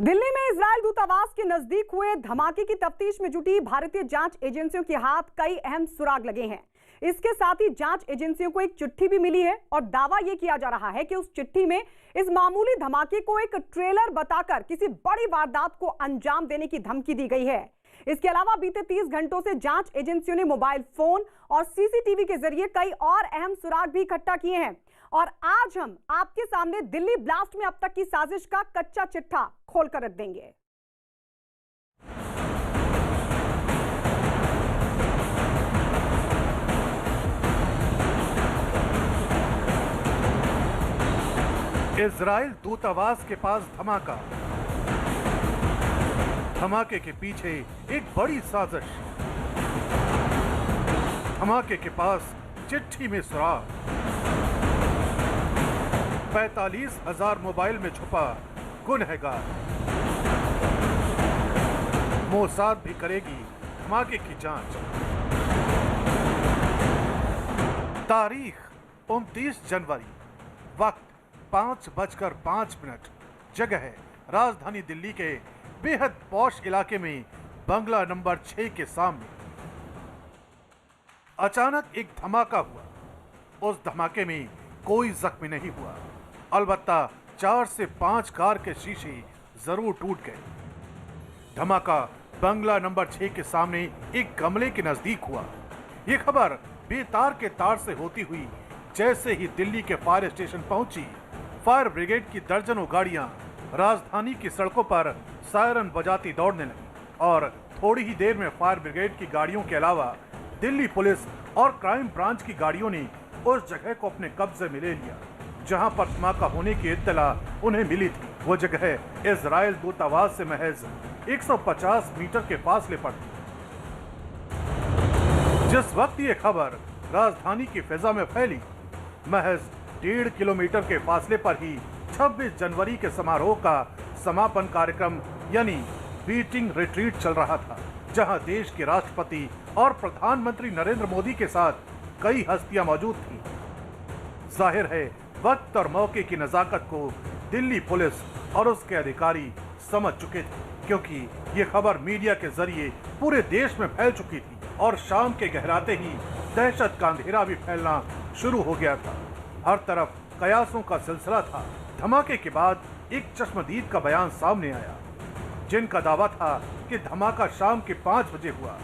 दिल्ली में इजरायल दूतावास के नजदीक हुए धमाके की तफ्तीश में जुटी भारतीय जांच एजेंसियों के हाथ कई अहम सुराग लगे हैं। इसके साथ ही जांच एजेंसियों को एक चिट्ठी भी मिली है और दावा यह किया जा रहा है कि उस चिट्ठी में इस मामूली धमाके को एक ट्रेलर बताकर किसी बड़ी वारदात को अंजाम देने की धमकी दी गई है। इसके अलावा बीते 30 घंटों से जांच एजेंसियों ने मोबाइल फोन और सीसीटीवी के जरिए कई और अहम सुराग भी इकट्ठा किए हैं और आज हम आपके सामने दिल्ली ब्लास्ट में अब तक की साजिश का कच्चा चिट्ठा खोलकर रख देंगे। इजरायल दूतावास के पास धमाका, धमाके के पीछे एक बड़ी साजिश, धमाके के पास चिट्ठी में सुराग, 45,000 मोबाइल में छुपा गुनहगार। मोसाद भी करेगी धमाके की जांच। तारीख 29 जनवरी, वक्त 5:05। जगह है राजधानी दिल्ली के बेहद पॉश इलाके में बंगला नंबर 6 के सामने। अचानक एक धमाका हुआ। उस धमाके में कोई जख्मी नहीं हुआ, अलबत्ता 4 से 5 कार के शीशे जरूर टूट गए। धमाका बंगला नंबर 6 के सामने एक गमले के नजदीक हुआ। यह खबर बेतार के तार से होती हुई जैसे ही दिल्ली के फायर स्टेशन पहुंची, फायर ब्रिगेड की दर्जनों गाड़ियां राजधानी की सड़कों पर सायरन बजाती दौड़ने लगी और थोड़ी ही देर में फायर ब्रिगेड की गाड़ियों के अलावा दिल्ली पुलिस और क्राइम ब्रांच की गाड़ियों ने उस जगह को अपने कब्जे में ले लिया जहां पर धमाका होने की इत्तला उन्हें मिली थी। वो जगह इजरायल दूतावास से महज 150 मीटर के फासले पर थी। जिस वक्त ये खबर राजधानी की फिजा में फैली, महज 1.5 किलोमीटर के फासले पर ही 26 जनवरी के समारोह का समापन कार्यक्रम यानी बीटिंग रिट्रीट चल रहा था, जहां देश के राष्ट्रपति और प्रधानमंत्री नरेंद्र मोदी के साथ कई हस्तियां मौजूद थीं। जाहिर है वक्त और मौके की नजाकत को दिल्ली पुलिस और उसके अधिकारी समझ चुके थे, क्योंकि ये खबर मीडिया के जरिए पूरे देश में फैल चुकी थी और शाम के गहराते ही दहशत का अंधेरा भी फैलना शुरू हो गया था। हर तरफ कयासों का सिलसिला था। धमाके के बाद एक चश्मदीद का बयान सामने आया, जिनका दावा था कि धमाका शाम के 5 बजे हुआ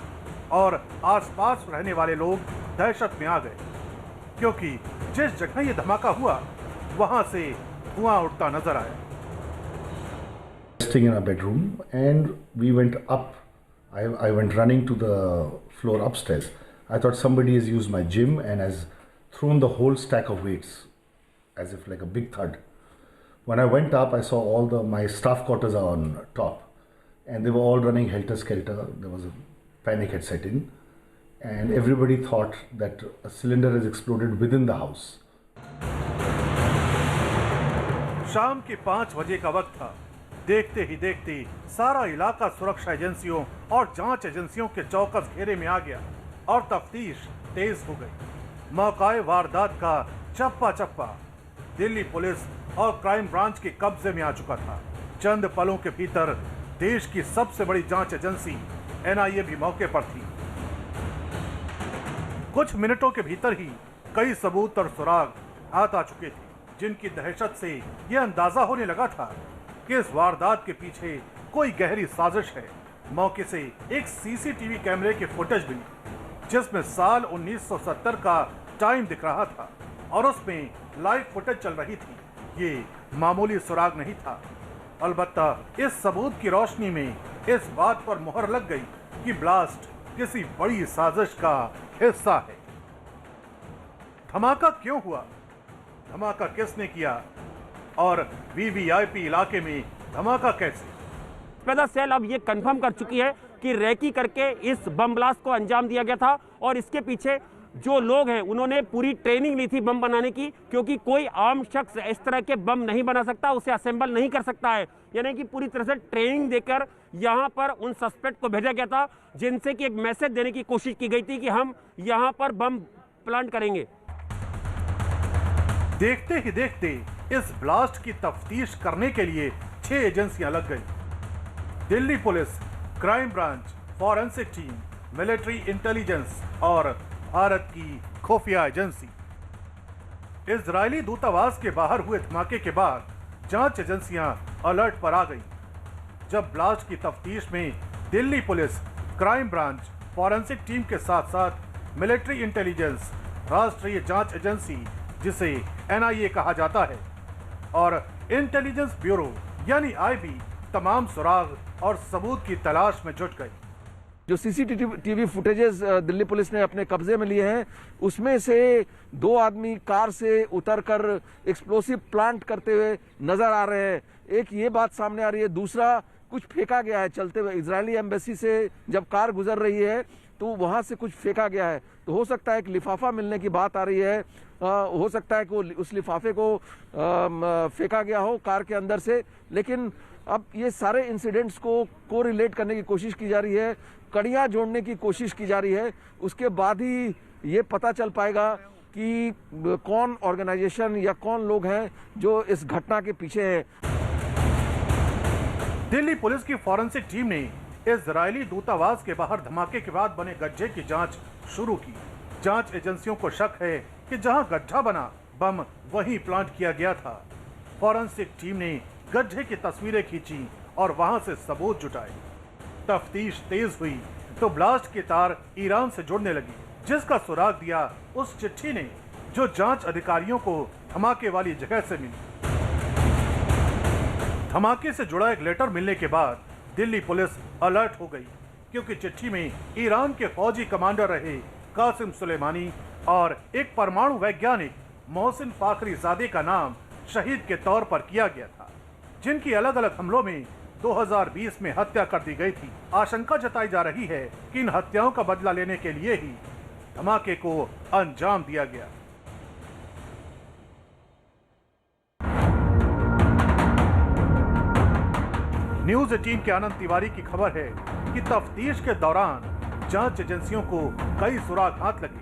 और आसपास रहने वाले लोग दहशत में आ गए, क्योंकि जिस जगह ये धमाका हुआ वहां से धुआं उठता नजर आया। Staying in a bedroom and we went up. I went running to the floor upstairs. I thought somebody has used my gym and has thrown the whole stack of weights as if like a big thud. When I went up, I saw my staff quarters are on top and they were all running helter-skelter. There was a panic had set in and everybody thought that a cylinder has exploded within the house. शाम के 5 बजे का वक्त था। देखते ही देखते सारा इलाका सुरक्षा एजेंसियों और जांच एजेंसियों के चौकस घेरे में आ गया और तफ्तीश तेज हो गई। मौकाए वारदात का चप्पा चप्पा दिल्ली पुलिस और क्राइम ब्रांच के कब्जे में आ चुका था। चंद पलों के भीतर देश की सबसे बड़ी जांच एजेंसी NIA भी मौके पर थी। कुछ मिनटों के भीतर ही कई सबूत और सुराग हाथ आ चुके थे, जिनकी दहशत से यह अंदाजा होने लगा था कि इस वारदात के पीछे कोई गहरी साजिश है। मौके से एक CCTV कैमरे की फुटेज मिली, जिसमें साल 1970 का टाइम दिख रहा था और उसमें लाइव फुटेज चल रही थी। ये मामूली सुराग नहीं था, अलबत्ता इस सबूत की रोशनी में इस बात पर मुहर लग गई कि ब्लास्ट किसी बड़ी साजिश का हिस्सा है। धमाका क्यों हुआ, धमाका किसने किया और VVIP इलाके में धमाका कैसे? वेदर सेल अब ये कंफर्म कर चुकी है कि रेकी करके इस बम ब्लास्ट को अंजाम दिया गया था और इसके पीछे जो लोग हैं उन्होंने पूरी ट्रेनिंग ली थी बम बनाने की, क्योंकि कोई आम शख्स इस तरह के बम नहीं बना सकता, उसे असेंबल नहीं कर सकता है। यानी कि पूरी तरह से ट्रेनिंग देकर यहाँ पर उन सस्पेक्ट को भेजा गया था, जिनसे कि एक मैसेज देने की कोशिश की गई थी कि हम यहाँ पर बम प्लांट करेंगे। देखते ही देखते इस ब्लास्ट की तफ्तीश करने के लिए 6 एजेंसियां लग गई। Delhi police, crime branch, forensic team, military intelligence और भारत की खुफिया एजेंसी। इजरायली दूतावास के बाहर हुए धमाके के बाद जांच एजेंसियां अलर्ट पर आ गईं। जब ब्लास्ट की तफ्तीश में Delhi police, crime branch, forensic team के साथ साथ मिलिट्री इंटेलिजेंस, राष्ट्रीय जांच एजेंसी जिसे NIA कहा जाता है, और इंटेलिजेंस ब्यूरो यानी IB तमाम सुराग और सबूत की तलाश में जुट गई। जो CCTV फुटेजेस दिल्ली पुलिस ने अपने कब्जे में लिए हैं, उसमें से 2 आदमी कार से उतरकर एक्सप्लोसिव प्लांट करते हुए नजर आ रहे हैं। एक ये बात सामने आ रही है, दूसरा कुछ फेंका गया है चलते हुए। इजरायली एम्बेसी से जब कार गुजर रही है तो वहां से कुछ फेंका गया है, तो हो सकता है एक लिफाफा मिलने की बात आ रही है। हो सकता है कि उस लिफाफे को फेंका गया हो कार के अंदर से। लेकिन अब ये सारे इंसिडेंट्स को रिलेट करने की कोशिश की जा रही है, कड़ियां जोड़ने की कोशिश की जा रही है। उसके बाद ही ये पता चल पाएगा कि कौन ऑर्गेनाइजेशन या कौन लोग हैं जो इस घटना के पीछे हैं। दिल्ली पुलिस की फॉरेंसिक टीम ने इजरायली दूतावास के बाहर धमाके के बाद बने गड्ढे की जांच शुरू की। जांच एजेंसियों को शक है कि जहां गड्ढा बना, बम वहीं प्लांट किया गया था। फॉरेंसिक टीम ने गड्ढे की तस्वीरें खींची और वहां से सबूत जुटाए। तफ्तीश तेज हुई तो ब्लास्ट की तार ईरान से जुड़ने लगी, जिसका सुराग दिया उस चिट्ठी ने जो जांच अधिकारियों को धमाके वाली जगह से मिली। धमाके से जुड़ा एक लेटर मिलने के बाद दिल्ली पुलिस अलर्ट हो गई, क्योंकि चिट्ठी में ईरान के फौजी कमांडर रहे कासिम सुलेमानी और एक परमाणु वैज्ञानिक मोहसिन फाखरीजादे का नाम शहीद के तौर पर किया गया था, जिनकी अलग अलग हमलों में 2020 में हत्या कर दी गई थी। आशंका जताई जा रही है कि इन हत्याओं का बदला लेने के लिए ही धमाके को अंजाम दिया गया। न्यूज 18 के आनंद तिवारी की खबर है कि तफ्तीश के दौरान जांच एजेंसियों को कई सुराग हाथ लगे,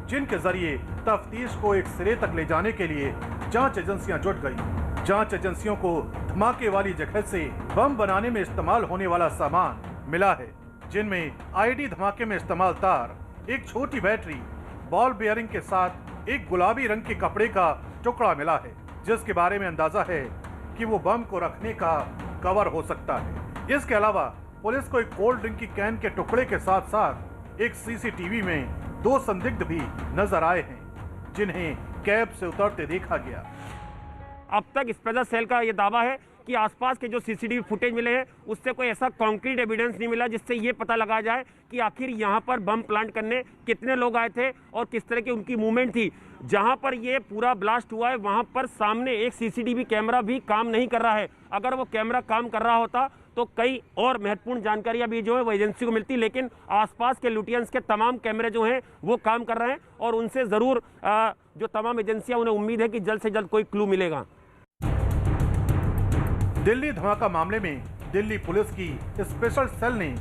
जिनके जरिए तफ्तीश को एक सिरे तक ले जाने के लिए जांच एजेंसियां जुट गई। जांच एजेंसियों को धमाके वाली जगह से बम बनाने में इस्तेमाल होने वाला सामान मिला है, जिनमें ID धमाके में इस्तेमाल तार, एक छोटी बैटरी, बॉल बेयरिंग के साथ एक गुलाबी रंग के कपड़े का टुकड़ा मिला है, जिसके बारे में अंदाजा है कि वो बम को रखने का कवर हो सकता है। इसके अलावा पुलिस को एक कोल्ड ड्रिंक की कैन के टुकड़े के साथ साथ एक CCTV में 2 संदिग्ध भी नजर आए हैं, जिन्हें कैब से उतरते देखा गया। अब तक स्पेशल सेल का यह दावा है कि आसपास के जो CCTV फुटेज मिले हैं उससे कोई ऐसा कॉन्क्रीट एविडेंस नहीं मिला जिससे ये पता लगाया जाए कि आखिर यहाँ पर बम प्लांट करने कितने लोग आए थे और किस तरह की उनकी मूवमेंट थी। जहाँ पर ये पूरा ब्लास्ट हुआ है वहाँ पर सामने एक CCTV कैमरा भी काम नहीं कर रहा है। अगर वो कैमरा काम कर रहा होता तो कई और महत्वपूर्ण जानकारियां भी जो है वो एजेंसी को मिलती, लेकिन आसपास के लुटियंस के तमाम कैमरे जो हैं वो काम कर रहे हैं और उनसे ज़रूर जो तमाम एजेंसियां, उन्हें उम्मीद है कि जल्द से जल्द कोई क्लू मिलेगा। दिल्ली धमाका मामले में दिल्ली पुलिस की स्पेशल सेल ने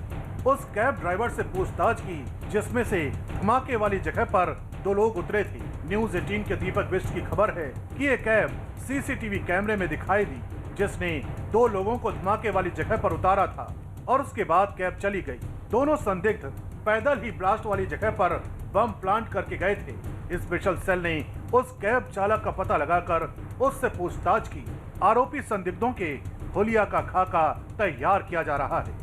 उस कैब ड्राइवर से पूछताछ की जिसमें से धमाके वाली जगह पर 2 लोग उतरे थे। न्यूज 18 के दीपक बिष्ट की खबर है कि ये कैब CCTV कैमरे में दिखाई दी, जिसने 2 लोगों को धमाके वाली जगह पर उतारा था और उसके बाद कैब चली गई। दोनों संदिग्ध पैदल ही ब्लास्ट वाली जगह पर बम प्लांट करके गए थे। स्पेशल सेल ने उस कैब चालक का पता लगाकर उससे पूछताछ की। आरोपी संदिग्धों के हुलिया का खाका तैयार किया जा रहा है।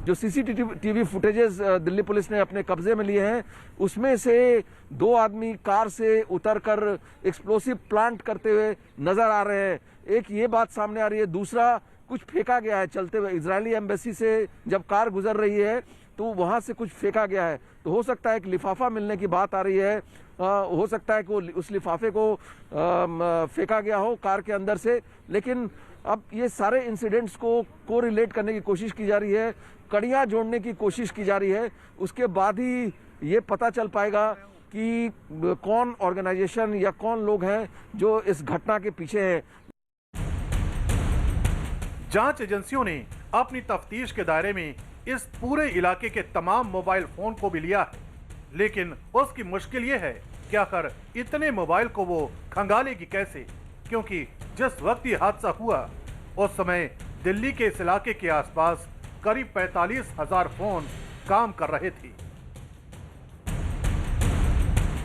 जो CCTV फुटेजेस दिल्ली पुलिस ने अपने कब्जे में लिए हैं, उसमें से 2 आदमी कार से उतरकर एक्सप्लोसिव प्लांट करते हुए नजर आ रहे हैं। एक ये बात सामने आ रही है, दूसरा कुछ फेंका गया है चलते हुए। इजरायली एम्बेसी से जब कार गुजर रही है तो वहां से कुछ फेंका गया है, तो हो सकता है एक लिफाफा मिलने की बात आ रही है। हो सकता है कि उस लिफाफे को फेंका गया हो कार के अंदर से। लेकिन अब ये सारे इंसिडेंट्स को रिलेट करने की कोशिश की जा रही है, कड़ियां जोड़ने की कोशिश की जा रही है। उसके बाद ही ये पता चल पाएगा कि कौन ऑर्गेनाइजेशन या कौन लोग हैं जो इस घटना के पीछे हैं। जांच एजेंसियों ने अपनी तफ्तीश के दायरे में इस पूरे इलाके के तमाम मोबाइल फोन को भी लिया है, लेकिन उसकी मुश्किल ये है कि आखिर इतने मोबाइल को वो खंगालेगी कैसे, क्योंकि जिस वक्त ये हादसा हुआ उस समय दिल्ली के इस इलाके के आसपास करीब 45,000 फोन काम कर रहे थे।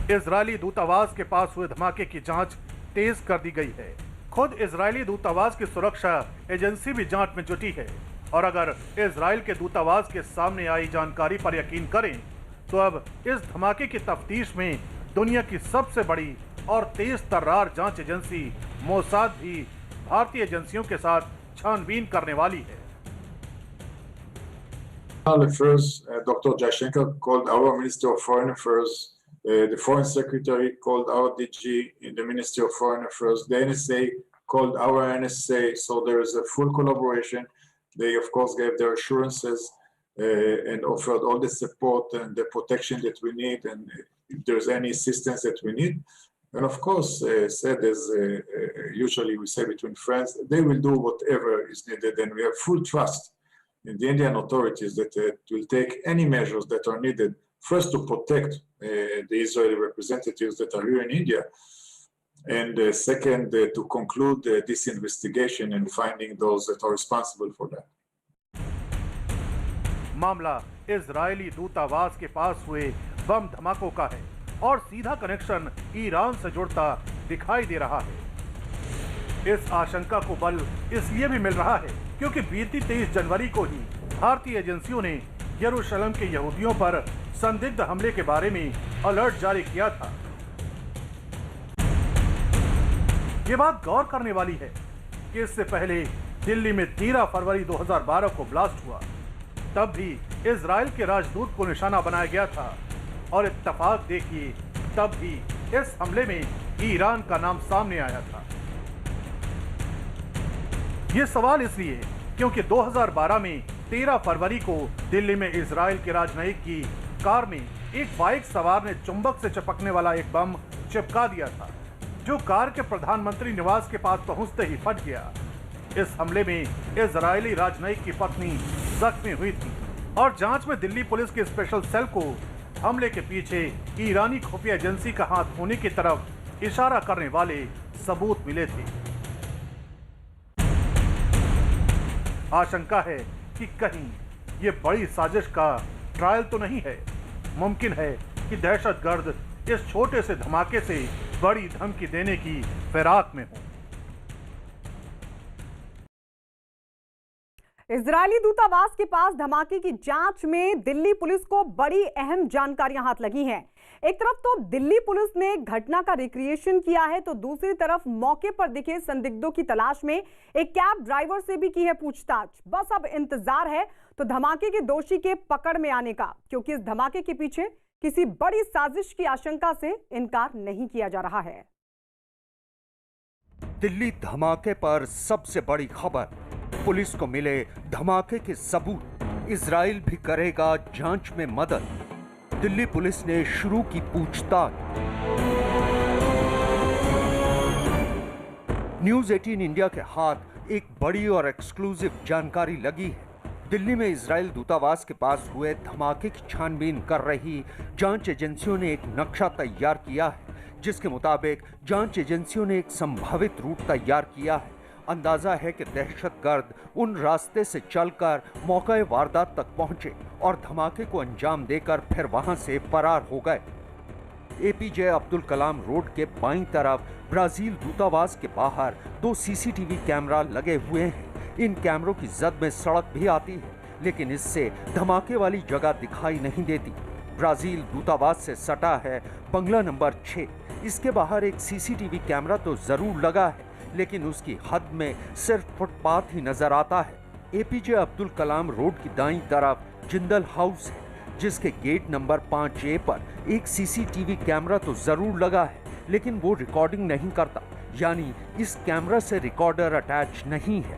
इजरायली दूतावास के पास हुए धमाके की जांच तेज कर दी गई है। खुद इजरायली दूतावास की सुरक्षा एजेंसी भी जांच में जुटी है और अगर इजराइल के दूतावास के सामने आई जानकारी पर यकीन करें तो अब इस धमाके की तफ्तीश में दुनिया की सबसे बड़ी और तेज तर्रार जांच एजेंसी मोसाद भी भारतीय एजेंसियों के साथ छानबीन करने वाली है। First, Dr. Jaishankar called our Minister of Foreign Affairs, the Foreign Secretary called our DG in the Ministry of Foreign Affairs, the NSA called our NSA, so there is a full collaboration. They, of course, gave their assurances and offered all the support and the protection that we need, and if there's any assistance that we need. And of course, said as usually we say between friends, they will do whatever is needed, and we have full trust in the Indian authorities that will take any measures that are needed, first to protect the Israeli representatives that are here in India, and second, to conclude this investigation and finding those that are responsible for that. मामला Israeli दूतावास के पास हुए बम धमाकों का है और सीधा connection Iran से जुड़ता दिखाई दे रहा है। इस आशंका को बल इसलिए भी मिल रहा है क्योंकि बीती 23 जनवरी को ही भारतीय एजेंसियों ने यरूशलेम के यहूदियों पर संदिग्ध हमले के बारे में अलर्ट जारी किया था। ये बात गौर करने वाली है कि इससे पहले दिल्ली में 13 फरवरी 2012 को ब्लास्ट हुआ, तब भी इजराइल के राजदूत को निशाना बनाया गया था और इत्तेफाक देखिए तब भी इस हमले में ईरान का नाम सामने आया था। ये सवाल इसलिए क्योंकि 2012 में 13 फरवरी को दिल्ली में इजराइल के राजनयिक की कार में एक बाइक सवार ने चुंबक से चिपकने वाला एक बम चिपका दिया था, जो कार के प्रधानमंत्री निवास के पास पहुंचते ही फट गया। इस हमले में इजरायली राजनयिक की पत्नी जख्मी हुई थी और जांच में दिल्ली पुलिस के स्पेशल सेल को हमले के पीछे ईरानी खुफिया एजेंसी का हाथ होने की तरफ इशारा करने वाले सबूत मिले थे। आशंका है कि कहीं ये बड़ी साजिश का ट्रायल तो नहीं है। मुमकिन है कि दहशतगर्द इस छोटे से धमाके से बड़ी धमकी देने की फिराक में हो। इजरायली दूतावास के पास धमाके की जांच में दिल्ली पुलिस को बड़ी अहम जानकारियां हाथ लगी हैं। एक तरफ तो दिल्ली पुलिस ने घटना का रिक्रिएशन किया है, तो दूसरी तरफ मौके पर दिखे संदिग्धों की तलाश में एक कैब ड्राइवर से भी की है पूछताछ। बस अब इंतजार है तो धमाके के दोषी के पकड़ में आने का, क्योंकि इस धमाके के पीछे किसी बड़ी साजिश की आशंका से इनकार नहीं किया जा रहा है। दिल्ली धमाके पर सबसे बड़ी खबर, पुलिस को मिले धमाके के सबूत, इजराइल भी करेगा जांच में मदद। दिल्ली पुलिस ने शुरू की पूछताछ। न्यूज 18 इंडिया के हाथ एक बड़ी और एक्सक्लूसिव जानकारी लगी है। दिल्ली में इजराइल दूतावास के पास हुए धमाके की छानबीन कर रही जांच एजेंसियों ने एक नक्शा तैयार किया है, जिसके मुताबिक जांच एजेंसियों ने एक संभावित रूट तैयार किया है। अंदाजा है कि दहशतगर्द उन रास्ते से चलकर मौके वारदात तक पहुंचे और धमाके को अंजाम देकर फिर वहां से फरार हो गए। एपीजे अब्दुल कलाम रोड के बाईं तरफ ब्राजील दूतावास के बाहर 2 सीसीटीवी कैमरा लगे हुए हैं। इन कैमरों की जद में सड़क भी आती है, लेकिन इससे धमाके वाली जगह दिखाई नहीं देती। ब्राजील दूतावास से सटा है बंगला नंबर 6। इसके बाहर एक सीसीटीवी कैमरा तो जरूर लगा है, लेकिन उसकी हद में सिर्फ फुटपाथ ही नजर आता है। एपीजे अब्दुल कलाम रोड की दाईं तरफ जिंदल हाउस है, जिसके गेट नंबर 5A पर एक सीसीटीवी कैमरा तो जरूर लगा है, लेकिन वो रिकॉर्डिंग नहीं करता, यानी इस कैमरा से रिकॉर्डर अटैच नहीं है।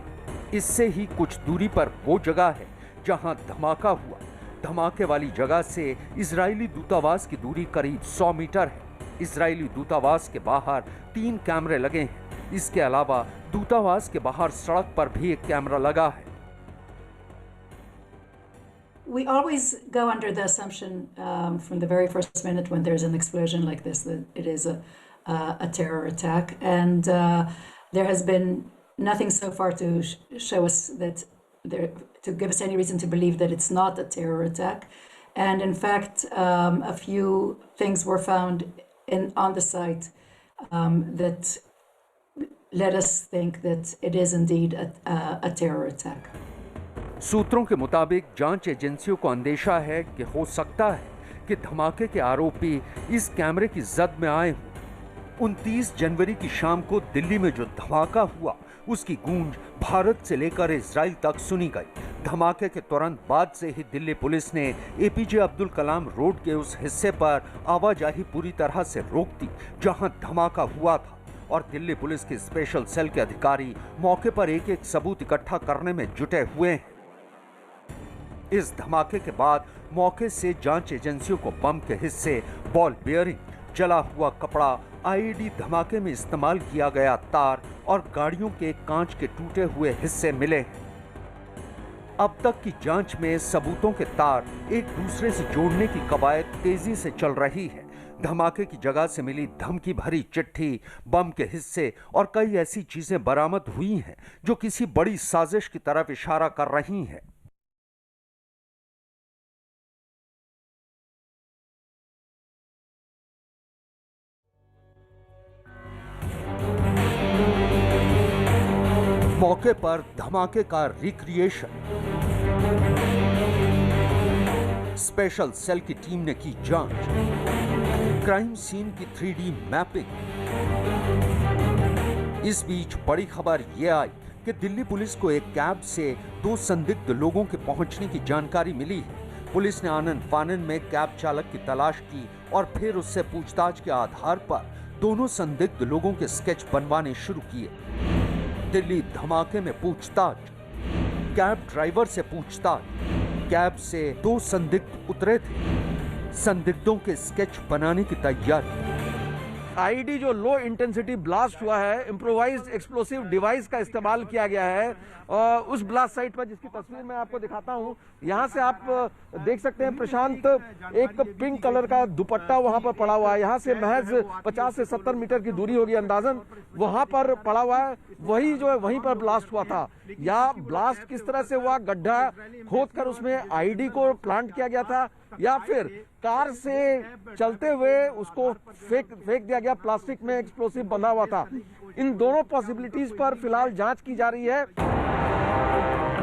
इससे ही कुछ दूरी पर वो जगह है जहां धमाका हुआ। धमाके वाली जगह से इजरायली दूतावास की दूरी करीब 100 मीटर है। इजरायली दूतावास के बाहर 3 कैमरे लगे हैं। इसके अलावा दूतावास के बाहर सड़क पर भी एक कैमरा लगा है। We always go under the assumption from the very first minute when there's an explosion like this that it is a terror attack, and there has been nothing so far to show us that to give us any reason to believe that it's not a terror attack. And in fact, a few things were found on the site that led us think that it is indeed a terror attack. सूत्रों के मुताबिक जांच एजेंसियों को अंदेशा है कि हो सकता है कि धमाके के आरोपी इस कैमरे की जद में आए हों। 29 जनवरी की शाम को दिल्ली में जो धमाका हुआ उसकी गूंज भारत से लेकर इजराइल तक सुनी गई। धमाके के तुरंत बाद से ही दिल्ली पुलिस ने एपीजे अब्दुल कलाम रोड के उस हिस्से पर आवाजाही पूरी तरह से रोक दी जहां धमाका हुआ था और दिल्ली पुलिस के स्पेशल सेल के अधिकारी मौके पर एक एक सबूत इकट्ठा करने में जुटे हुए हैं। इस धमाके के बाद मौके से जांच एजेंसियों को बम के हिस्से, बॉल बेयरिंग, जला हुआ कपड़ा, आईईडी धमाके में इस्तेमाल किया गया तार और गाड़ियों के कांच के टूटे हुए हिस्से मिले हैं। अब तक की जांच में सबूतों के तार एक दूसरे से जोड़ने की कवायद तेजी से चल रही है। धमाके की जगह से मिली धमकी भरी चिट्ठी, बम के हिस्से और कई ऐसी चीजें बरामद हुई हैं जो किसी बड़ी साजिश की तरफ इशारा कर रही हैं। मौके पर धमाके का रिक्रिएशन। स्पेशल सेल की टीम ने की जांच, क्राइम सीन की 3D मैपिंग। इस बीच बड़ी खबर यह आई कि दिल्ली पुलिस को एक कैब से 2 संदिग्ध लोगों के पहुंचने की जानकारी मिली है। पुलिस ने आनन फानन में कैब चालक की तलाश की और फिर उससे पूछताछ के आधार पर दोनों संदिग्ध लोगों के स्केच बनवाने शुरू किए। दिल्ली धमाके में पूछताछ, कैब ड्राइवर से पूछताछ, कैब से 2 संदिग्ध उतरे थे, संदिग्धों के स्केच बनाने की तैयारी। आईडी जो लो इंटेंसिटी ब्लास्ट हुआ है, इम्प्रोवाइज्ड एक्सप्लोसिव डिवाइस का इस्तेमाल किया गया है और उस ब्लास्ट साइट पर, जिसकी तस्वीर मैं आपको दिखाता हूं, यहां से आप देख सकते हैं प्रशांत, एक पिंक कलर का दुपट्टा वहां पर पड़ा हुआ है। यहां से महज 50 से 70 मीटर की दूरी होगी अंदाजन, वहां पर पड़ा हुआ है। वही जो है वहीं पर ब्लास्ट हुआ था। या ब्लास्ट किस तरह से हुआ, गड्ढा खोदकर उसमें आईडी को प्लांट किया गया था या फिर कार से चलते हुए उसको फेंक दिया गया, प्लास्टिक में एक्सप्लोसिव बंधा हुआ था। इन दोनों पॉसिबिलिटीज पर फिलहाल जांच की जा रही है।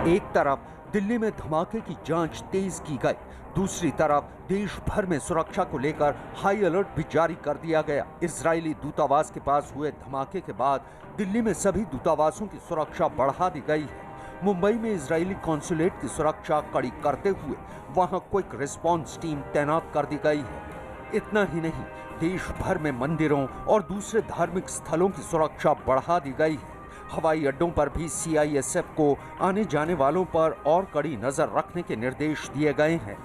एक तरफ दिल्ली में धमाके की जांच तेज की गई, दूसरी तरफ देश भर में सुरक्षा को लेकर हाई अलर्ट भी जारी कर दिया गया। इजरायली दूतावास के पास हुए धमाके के बाद दिल्ली में सभी दूतावासों की सुरक्षा बढ़ा दी गई है। मुंबई में इजरायली कॉन्सुलेट की सुरक्षा कड़ी करते हुए वहां क्विक रिस्पांस टीम तैनात कर दी गई है। इतना ही नहीं, देश भर में मंदिरों और दूसरे धार्मिक स्थलों की सुरक्षा बढ़ा दी गई है। हवाई अड्डों पर भी सीआईएसएफ को आने जाने वालों पर और कड़ी नजर रखने के निर्देश दिए गए हैं।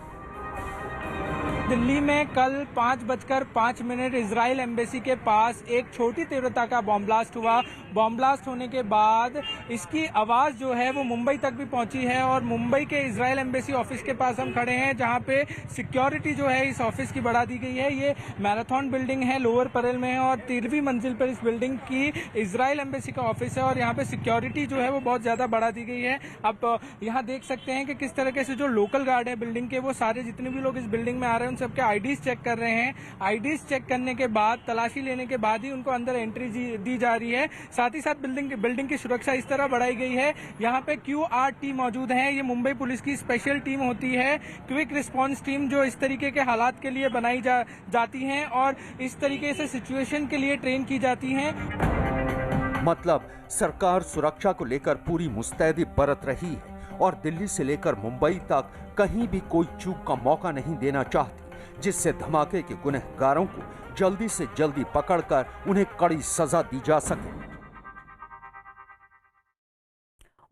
दिल्ली में कल 5:05 इजराइल एम्बेसी के पास एक छोटी तीव्रता का बॉम्ब ब्लास्ट हुआ। बॉम्ब ब्लास्ट होने के बाद इसकी आवाज़ जो है वो मुंबई तक भी पहुंची है और मुंबई के इजराइल एम्बेसी ऑफिस के पास हम खड़े हैं, जहां पे सिक्योरिटी जो है इस ऑफिस की बढ़ा दी गई है। ये मैराथन बिल्डिंग है, लोअर परेल में है और 13वीं मंजिल पर इस बिल्डिंग की इजराइल एम्बेसी का ऑफिस है और यहाँ पे सिक्योरिटी जो है वो बहुत ज़्यादा बढ़ा दी गई है। अब यहाँ देख सकते हैं कि किस तरीके से जो लोकल गार्ड है बिल्डिंग के, वो सारे जितने भी लोग इस बिल्डिंग में आ रहे हैं उन सबके आईडीज चेक कर रहे हैं। आईडीज चेक करने के बाद, तलाशी लेने के बाद ही उनको अंदर एंट्री दी जा रही है। साथ ही साथ बिल्डिंग की सुरक्षा इस तरह बढ़ाई गई है, यहाँ पे QRT मौजूद है। ये मुंबई पुलिस की स्पेशल टीम होती है, क्विक रिस्पांस टीम, जो इस तरीके के हालात के लिए बनाई जाती हैं और इस तरीके से सिचुएशन के लिए ट्रेन की जाती हैं। मतलब सरकार सुरक्षा को लेकर पूरी मुस्तैदी बरत रही है और दिल्ली से लेकर मुंबई तक कहीं भी कोई चूक का मौका नहीं देना चाहती, जिससे धमाके के गुनहगारों को जल्दी से जल्दी पकड़कर उन्हें कड़ी सजा दी जा सके।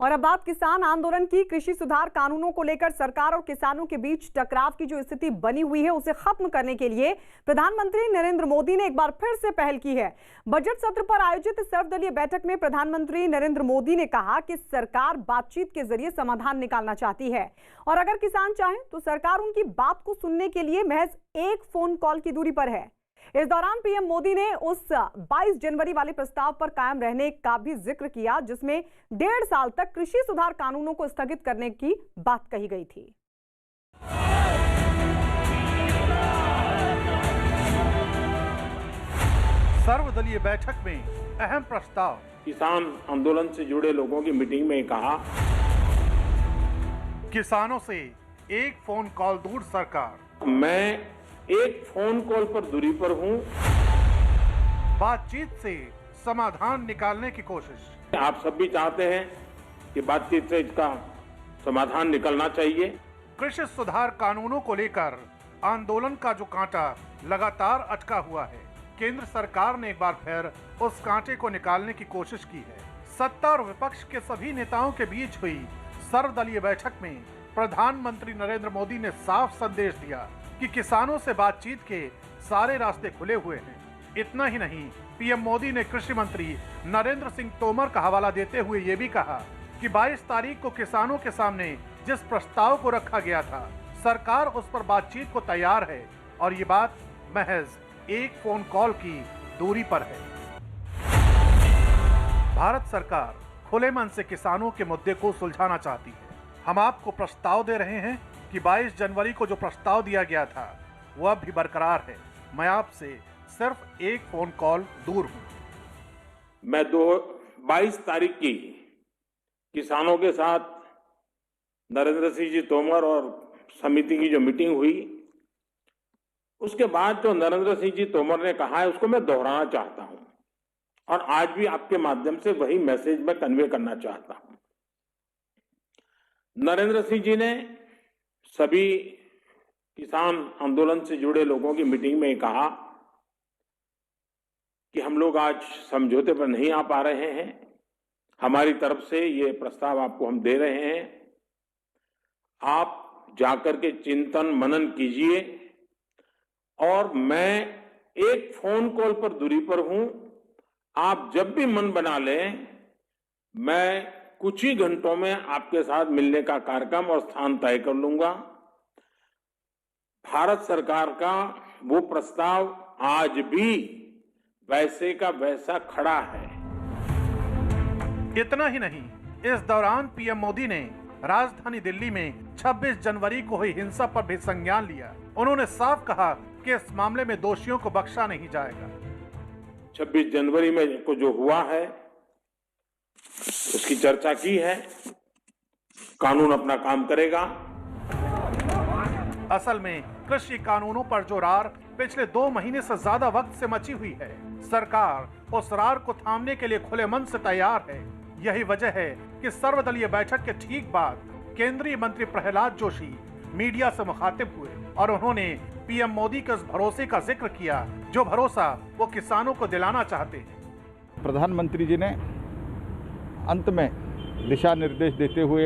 और अब बात किसान आंदोलन की। कृषि सुधार कानूनों को लेकर सरकार और किसानों के बीच टकराव की जो स्थिति बनी हुई है उसे खत्म करने के लिए प्रधानमंत्री नरेंद्र मोदी ने एक बार फिर से पहल की है। बजट सत्र पर आयोजित सर्वदलीय बैठक में प्रधानमंत्री नरेंद्र मोदी ने कहा कि सरकार बातचीत के जरिए समाधान निकालना चाहती है और अगर किसान चाहें तो सरकार उनकी बात को सुनने के लिए महज एक फोन कॉल की दूरी पर है। इस दौरान पीएम मोदी ने उस 22 जनवरी वाले प्रस्ताव पर कायम रहने का भी जिक्र किया जिसमें 1.5 साल तक कृषि सुधार कानूनों को स्थगित करने की बात कही गई थी। सर्वदलीय बैठक में अहम प्रस्ताव। किसान आंदोलन से जुड़े लोगों की मीटिंग में कहा, किसानों से एक फोन कॉल दूर सरकार। मैं एक फोन कॉल पर दूरी पर हूं। बातचीत से समाधान निकालने की कोशिश। आप सब भी चाहते हैं कि बातचीत से इसका समाधान निकलना चाहिए। कृषि सुधार कानूनों को लेकर आंदोलन का जो कांटा लगातार अटका हुआ है, केंद्र सरकार ने एक बार फिर उस कांटे को निकालने की कोशिश की है। सत्ता और विपक्ष के सभी नेताओं के बीच हुई सर्वदलीय बैठक में प्रधानमंत्री नरेंद्र मोदी ने साफ संदेश दिया कि किसानों से बातचीत के सारे रास्ते खुले हुए हैं। इतना ही नहीं, पीएम मोदी ने कृषि मंत्री नरेंद्र सिंह तोमर का हवाला देते हुए ये भी कहा कि 22 तारीख को किसानों के सामने जिस प्रस्ताव को रखा गया था, सरकार उस पर बातचीत को तैयार है और ये बात महज एक फोन कॉल की दूरी पर है। भारत सरकार खुले मन से किसानों के मुद्दे को सुलझाना चाहती है। हम आपको प्रस्ताव दे रहे हैं कि 22 जनवरी को जो प्रस्ताव दिया गया था वह अब भी बरकरार है। मैं आपसे सिर्फ एक फोन कॉल दूर हूं। मैं 22 तारीख की किसानों के साथ नरेंद्र सिंह जी तोमर और समिति की जो मीटिंग हुई, उसके बाद जो नरेंद्र सिंह जी तोमर ने कहा है उसको मैं दोहराना चाहता हूं और आज भी आपके माध्यम से वही मैसेज मैं कन्वे करना चाहता हूं। नरेंद्र सिंह जी ने सभी किसान आंदोलन से जुड़े लोगों की मीटिंग में कहा कि हम लोग आज समझौते पर नहीं आ पा रहे हैं। हमारी तरफ से ये प्रस्ताव आपको हम दे रहे हैं, आप जाकर के चिंतन मनन कीजिए और मैं एक फोन कॉल पर दूरी पर हूं। आप जब भी मन बना लें, मैं कुछ ही घंटों में आपके साथ मिलने का कार्यक्रम और स्थान तय कर लूंगा। भारत सरकार का वो प्रस्ताव आज भी वैसे का वैसा खड़ा है। इतना ही नहीं, इस दौरान पीएम मोदी ने राजधानी दिल्ली में 26 जनवरी को हुई हिंसा पर भी संज्ञान लिया। उन्होंने साफ कहा कि इस मामले में दोषियों को बख्शा नहीं जाएगा। 26 जनवरी में को जो हुआ है उसकी चर्चा की है, कानून अपना काम करेगा। असल में कृषि कानूनों पर जो रार पिछले 2 महीने से ज्यादा वक्त से मची हुई है, सरकार उस रार को थामने के लिए खुले मन से तैयार है। यही वजह है कि सर्वदलीय बैठक के ठीक बाद केंद्रीय मंत्री प्रहलाद जोशी मीडिया से मुखातिब हुए और उन्होंने पीएम मोदी के उस भरोसे का जिक्र किया जो भरोसा वो किसानों को दिलाना चाहते हैं। प्रधानमंत्री जी ने अंत में दिशा निर्देश देते हुए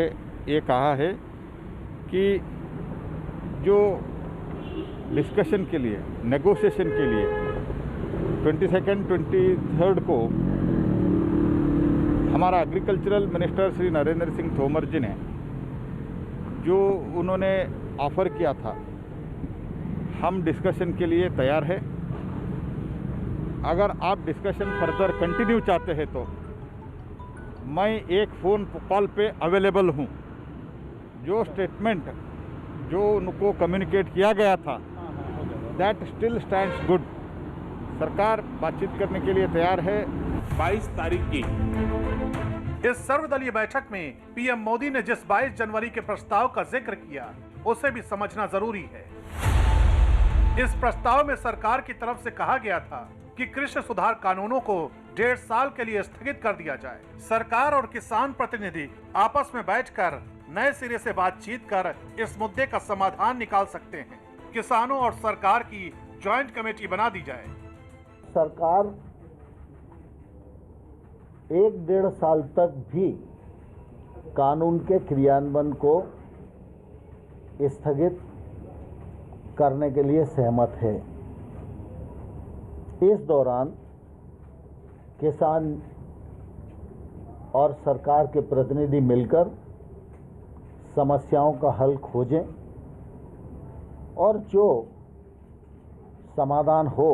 ये कहा है कि जो डिस्कशन के लिए, नेगोशिएशन के लिए 22-23 को हमारा एग्रीकल्चरल मिनिस्टर श्री नरेंद्र सिंह तोमर जी ने जो उन्होंने ऑफर किया था, हम डिस्कशन के लिए तैयार है। अगर आप डिस्कशन फर्दर कंटिन्यू चाहते हैं तो मैं एक फ़ोन कॉल पे अवेलेबल हूँ। जो स्टेटमेंट जो उनको कम्युनिकेट किया गया था दैट स्टिल स्टैंड्स गुड। सरकार बातचीत करने के लिए तैयार है। 22 तारीख की इस सर्वदलीय बैठक में पीएम मोदी ने जिस 22 जनवरी के प्रस्ताव का जिक्र किया उसे भी समझना जरूरी है। इस प्रस्ताव में सरकार की तरफ से कहा गया था कि कृषि सुधार कानूनों को 1.5 साल के लिए स्थगित कर दिया जाए। सरकार और किसान प्रतिनिधि आपस में बैठकर नए सिरे से बातचीत कर इस मुद्दे का समाधान निकाल सकते हैं। किसानों और सरकार की ज्वाइंट कमेटी बना दी जाए। सरकार 1-1.5 साल तक भी कानून के क्रियान्वयन को स्थगित करने के लिए सहमत है। इस दौरान किसान और सरकार के प्रतिनिधि मिलकर समस्याओं का हल खोजें और जो समाधान हो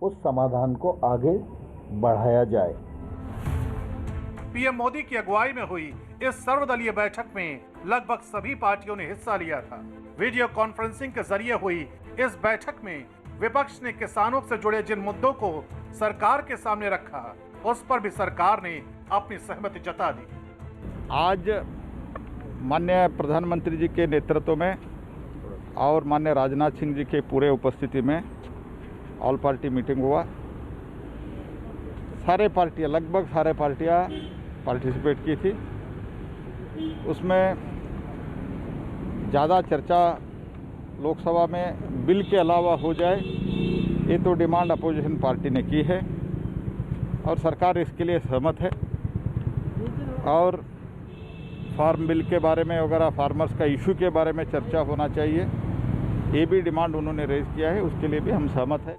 उस समाधान को आगे बढ़ाया जाए। पीएम मोदी की अगुवाई में हुई इस सर्वदलीय बैठक में लगभग सभी पार्टियों ने हिस्सा लिया था। वीडियो कॉन्फ्रेंसिंग के जरिए हुई इस बैठक में विपक्ष ने किसानों से जुड़े जिन मुद्दों को सरकार के सामने रखा, उस पर भी सरकार ने अपनी सहमति जता दी। आज माननीय प्रधानमंत्री जी के नेतृत्व में और माननीय राजनाथ सिंह जी के पूरे उपस्थिति में ऑल पार्टी मीटिंग हुआ। सारे पार्टियां, लगभग सारे पार्टियां पार्टिसिपेट की थी। उसमें ज़्यादा चर्चा लोकसभा में बिल के अलावा हो जाए, ये तो डिमांड अपोजिशन पार्टी ने की है और सरकार इसके लिए सहमत है। और फार्म बिल के बारे में वगैरह, फार्मर्स का इशू के बारे में चर्चा होना चाहिए, ये भी डिमांड उन्होंने रेज किया है, उसके लिए भी हम सहमत है।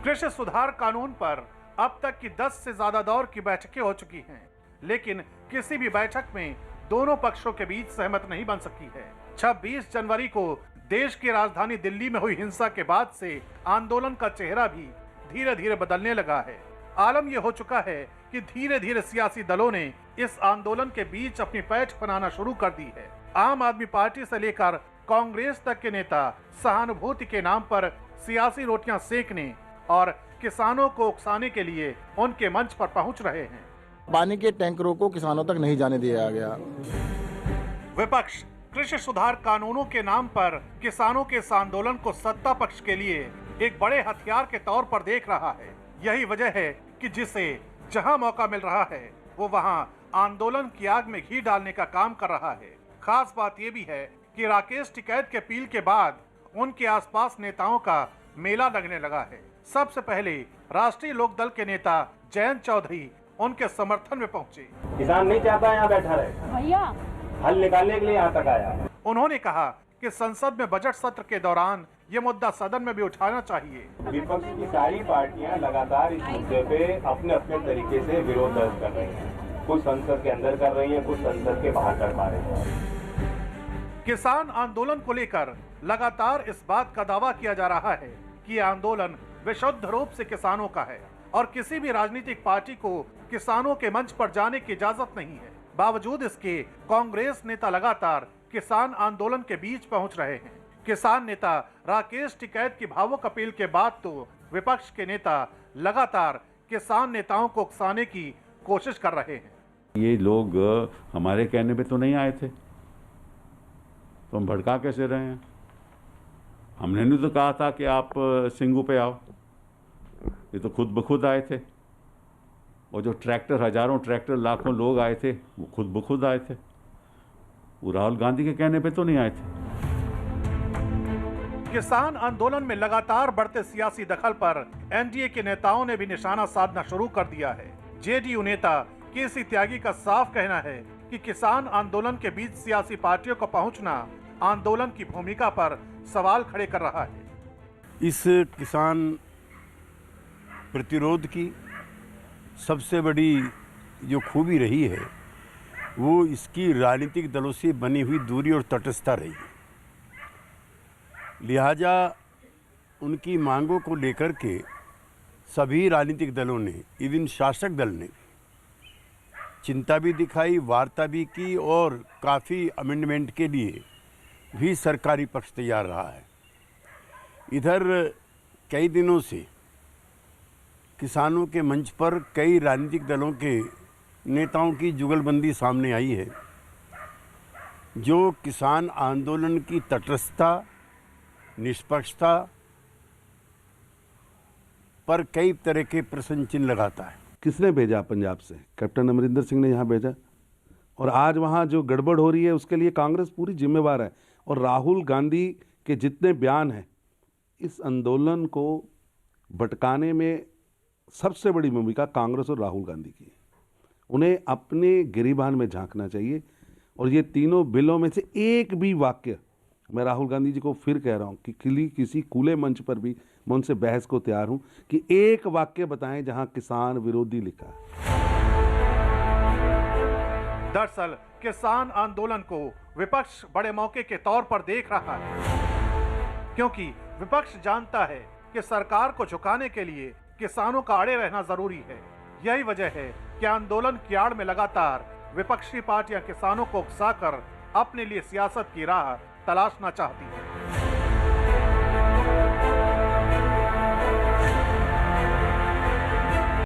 कृषि सुधार कानून पर अब तक की 10 से ज्यादा दौर की बैठकें हो चुकी हैं, लेकिन किसी भी बैठक में दोनों पक्षों के बीच सहमत नहीं बन सकी है। 26 जनवरी को देश की राजधानी दिल्ली में हुई हिंसा के बाद से आंदोलन का चेहरा भी धीरे धीरे बदलने लगा है। आलम यह हो चुका है कि धीरे धीरे सियासी दलों ने इस आंदोलन के बीच अपनी पैठ बनाना शुरू कर दी है। आम आदमी पार्टी से लेकर कांग्रेस तक के नेता सहानुभूति के नाम पर सियासी रोटियां सेकने और किसानों को उकसाने के लिए उनके मंच पर पहुंच रहे हैं। पानी के टैंकरों को किसानों तक नहीं जाने दिया गया। विपक्ष कृषि सुधार कानूनों के नाम पर किसानों के इस आंदोलन को सत्ता पक्ष के लिए एक बड़े हथियार के तौर पर देख रहा है। यही वजह है कि जिसे जहां मौका मिल रहा है वो वहां आंदोलन की आग में घी डालने का काम कर रहा है। खास बात ये भी है कि राकेश टिकैत के अपील के बाद उनके आसपास नेताओं का मेला लगने लगा है। सबसे पहले राष्ट्रीय लोक दल के नेता जयंत चौधरी उनके समर्थन में पहुंचे। किसान नहीं चाहता यहाँ बैठा रहे भैया, हल निकालने के लिए यहाँ तक आया। उन्होंने कहा कि संसद में बजट सत्र के दौरान ये मुद्दा सदन में भी उठाना चाहिए। विपक्ष की सारी पार्टियां लगातार इस मुद्दे पे अपने अपने तरीके से विरोध दर्ज कर रही हैं। कुछ संसद के अंदर कर रही हैं, कुछ संसद के बाहर कर पा रहे हैं। किसान आंदोलन को लेकर लगातार इस बात का दावा किया जा रहा है कि यह आंदोलन विशुद्ध रूप से किसानों का है और किसी भी राजनीतिक पार्टी को किसानों के मंच पर जाने की इजाजत नहीं है। बावजूद इसके कांग्रेस नेता लगातार किसान आंदोलन के बीच पहुंच रहे हैं। किसान नेता राकेश टिकैत की भावुक अपील के बाद तो विपक्ष के नेता लगातार किसान नेताओं को उकसाने की कोशिश कर रहे हैं। ये लोग हमारे कहने पे तो नहीं आए थे, तो हम भड़का कैसे रहे हैं? हमने नहीं तो कहा था कि आप सिंगू पे आओ, ये तो खुद ब खुद आए थे। और जो ट्रैक्टर, हजारों ट्रैक्टर, लाखों लोग आए थे, वो खुद ब खुद आए थे। वो राहुल गांधी के कहने पे तो नहीं आए थे। किसान आंदोलन में लगातार बढ़ते सियासी दखल पर एनडीए के नेताओं ने भी निशाना साधना शुरू कर दिया है। जेडीयू नेता केसी त्यागी का साफ कहना है कि किसान आंदोलन के बीच सियासी पार्टियों को पहुंचना आंदोलन की भूमिका पर सवाल खड़े कर रहा है। इस किसान प्रतिरोध की सबसे बड़ी जो खूबी रही है वो इसकी राजनीतिक दलों से बनी हुई दूरी और तटस्थता रही है। लिहाजा उनकी मांगों को लेकर के सभी राजनीतिक दलों ने, इवन शासक दल ने चिंता भी दिखाई, वार्ता भी की और काफ़ी अमेंडमेंट के लिए भी सरकारी पक्ष तैयार रहा है। इधर कई दिनों से किसानों के मंच पर कई राजनीतिक दलों के नेताओं की जुगलबंदी सामने आई है, जो किसान आंदोलन की तटस्थता, निष्पक्षता पर कई तरह के प्रश्न चिन्ह लगाता है। किसने भेजा पंजाब से? कैप्टन अमरिंदर सिंह ने यहाँ भेजा, और आज वहाँ जो गड़बड़ हो रही है उसके लिए कांग्रेस पूरी जिम्मेवार है। और राहुल गांधी के जितने बयान हैं, इस आंदोलन को भटकाने में सबसे बड़ी भूमिका कांग्रेस और राहुल गांधी की है। उन्हें अपने गिरीबान में झांकना चाहिए। और ये तीनों बिलों में से एक भी वाक्य, मैं राहुल गांधी जी को फिर कह रहा हूँ कि किसी खुले मंच पर भी मैं उनसे बहस को तैयार हूँ कि एक वाक्य बताएं जहां किसान विरोधी लिखा है। दरअसल किसान आंदोलन को विपक्ष बड़े मौके के तौर पर देख रहा है, क्योंकि विपक्ष जानता है कि सरकार को झुकाने के लिए किसानों का अड़े रहना जरूरी है। यही वजह है कि आंदोलन की आड़ में लगातार विपक्षी पार्टियां किसानों को उकसाकर अपने लिए सियासत की राह तलाशना चाहती हैं।